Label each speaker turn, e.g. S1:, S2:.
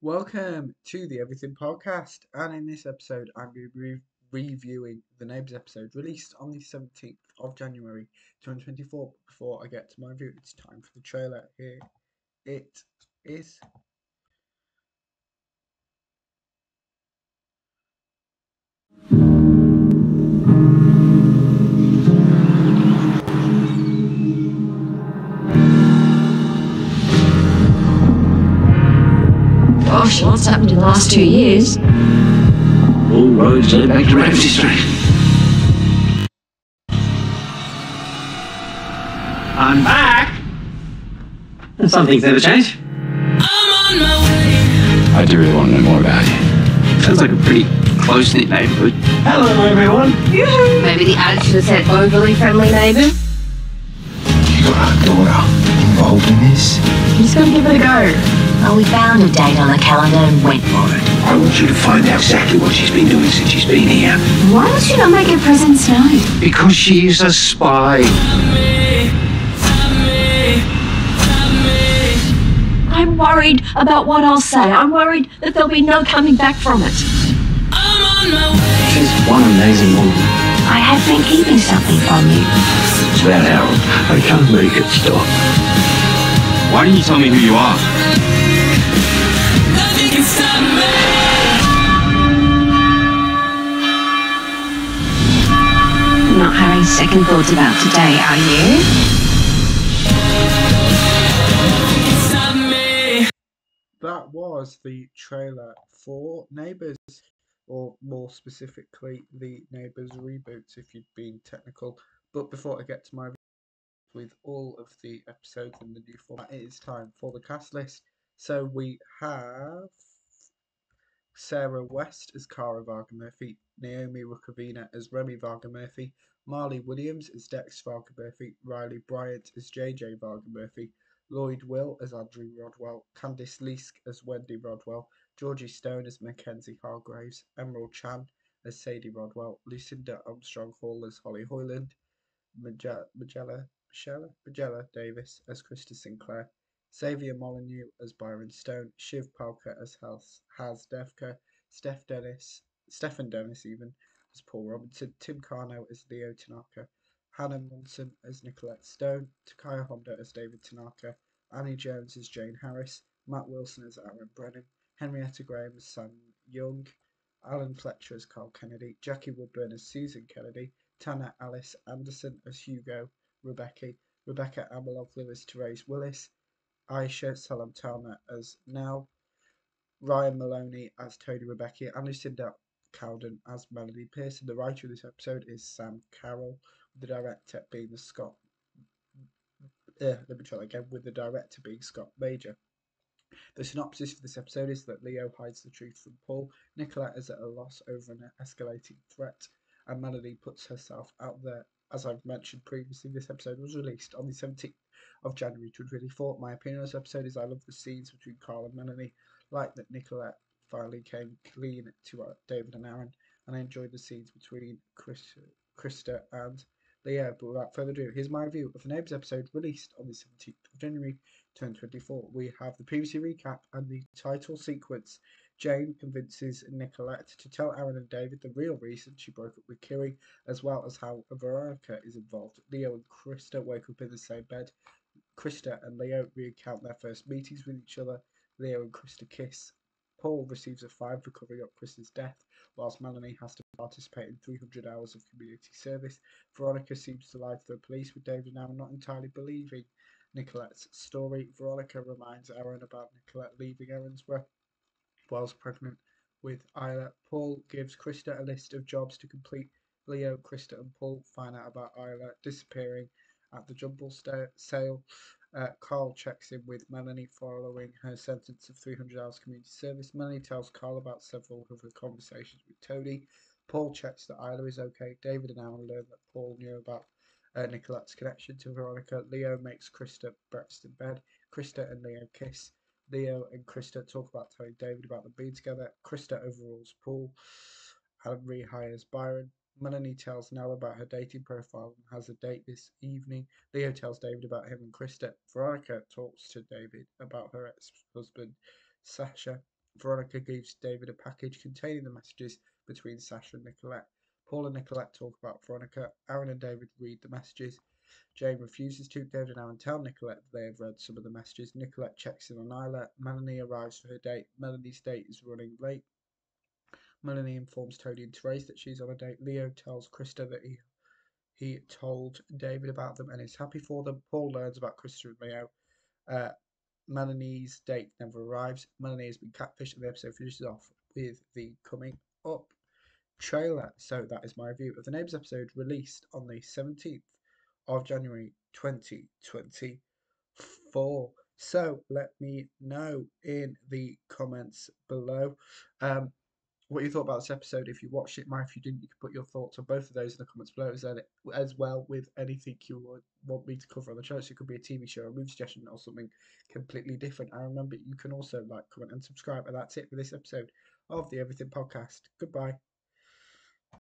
S1: Welcome to the Everything Podcast, and in this episode, I'm going to be reviewing the Neighbours episode released on the 17th of January 2024. Before I get to my review, it's time for the trailer. Here it is.
S2: Gosh, what's happened in the last 2 years?
S3: All roads lead back to Ramsey Street. I'm back! And some things never change.
S4: I do really want to know more about you.
S3: Sounds like a pretty close-knit neighbourhood. Hello, everyone. Yoo-hoo.
S2: Maybe the ad should have said overly friendly neighbour.
S4: You got our daughter involved in this?
S2: I'm just going to give it a go.
S5: Well, we found a date on the calendar and went for it.
S3: I want you to find out exactly what she's been doing since she's been here.
S2: Why would she not make her presence known?
S3: Because she is a spy.
S2: I'm worried about what I'll say. I'm worried that there'll be no coming back from it.
S3: She's one amazing woman.
S5: I have been keeping something from you.
S3: It's about Harold. I can't make it stop.
S4: Why don't you tell me who you are?
S5: Not having second thoughts about today, are you?
S1: That was the trailer for Neighbours, or more specifically, the Neighbours reboots, if you've been technical. But before I get to my with all of the episodes in the new format, it is time for the cast list. So we have Sarah West as Cara Varga Murphy, Naomi Rukavina as Remy Varga Murphy, Marley Williams as Dex Varga Murphy, Riley Bryant as JJ Varga Murphy, Lloyd Will as Andrew Rodwell, Candice Leask as Wendy Rodwell, Georgie Stone as Mackenzie Hargraves, Emerald Chan as Sadie Rodwell, Lucinda Armstrong Hall as Holly Hoyland, Magella Davis as Krista Sinclair, Xavier Molyneux as Byron Stone, Shiv Palka as Haz Devka, Stephen Dennis even as Paul Robinson, Tim Carno as Leo Tanaka, Hannah Munson as Nicolette Stone, Takaya Honda as David Tanaka, Annie Jones as Jane Harris, Matt Wilson as Aaron Brennan, Henrietta Graham as Sam Young, Alan Fletcher as Carl Kennedy, Jackie Woodburn as Susan Kennedy, Tana Alice Anderson as Hugo Rebecca Amaloglu as Therese Willis, Aisha Salamtana as Nell, Ryan Maloney as Tony Rebecca, and Lucinda Cowden as Melanie Pearson. The writer of this episode is Sam Carroll, with the director being with the director being Scott Major. The synopsis for this episode is that Leo hides the truth from Paul, Nicolette is at a loss over an escalating threat, and Melanie puts herself out there. As I've mentioned previously, this episode was released on the 17th of January 2024. My opinion on this episode is I love the scenes between Carl and Melanie, like that Nicolette finally came clean to David and Aaron, and I enjoyed the scenes between Krista and Leo. But without further ado, here's my review of the Neighbours episode released on the 17th of January 2024. We have the previously recap and the title sequence. Jane convinces Nicolette to tell Aaron and David the real reason she broke up with Kiri, as well as how Veronica is involved. Leo and Krista wake up in the same bed. Krista and Leo recount their first meetings with each other. Leo and Krista kiss. Paul receives a fine for covering up Krista's death, whilst Melanie has to participate in 300 hours of community service. Veronica seems to lie to the police, with David and Aaron not entirely believing Nicolette's story. Veronica reminds Aaron about Nicolette leaving Erinsborough whilst pregnant with Isla. Paul gives Krista a list of jobs to complete. Leo, Krista and Paul find out about Isla disappearing at the jumble sale. Carl checks in with Melanie following her sentence of 300 hours community service. Melanie tells Carl about several of her conversations with Tony. Paul checks that Isla is okay. David and Aaron learn that Paul knew about Nicolette's connection to Veronica. Leo makes Krista breakfast in bed. Krista and Leo kiss. Leo and Krista talk about telling David about them being together. Krista overrules Paul and rehires Byron. Melanie tells Nell about her dating profile and has a date this evening. Leo tells David about him and Krista. Veronica talks to David about her ex-husband, Sasha. Veronica gives David a package containing the messages between Sasha and Nicolette. Paul and Nicolette talk about Veronica. Aaron and David read the messages. Jane refuses to. David and Aaron tell Nicolette that they have read some of the messages. Nicolette checks in on Isla. Melanie arrives for her date. Melanie's date is running late. Melanie informs Tony and Therese that she's on a date. Leo tells Krista that he told David about them and is happy for them. Paul learns about Krista and Leo. Uh, Melanie's date never arrives. Melanie has been catfished, and the episode finishes off with the coming up trailer. So that is my review of the Neighbours episode, released on the 17th of January 2024. So let me know in the comments below what you thought about this episode. If you watched it, if you didn't, you can put your thoughts on both of those in the comments below, as well with anything you would want me to cover on the channel. So it could be a TV show, a movie suggestion, or something completely different. And remember, you can also like, comment, and subscribe. And that's it for this episode of the Everything Podcast. Goodbye.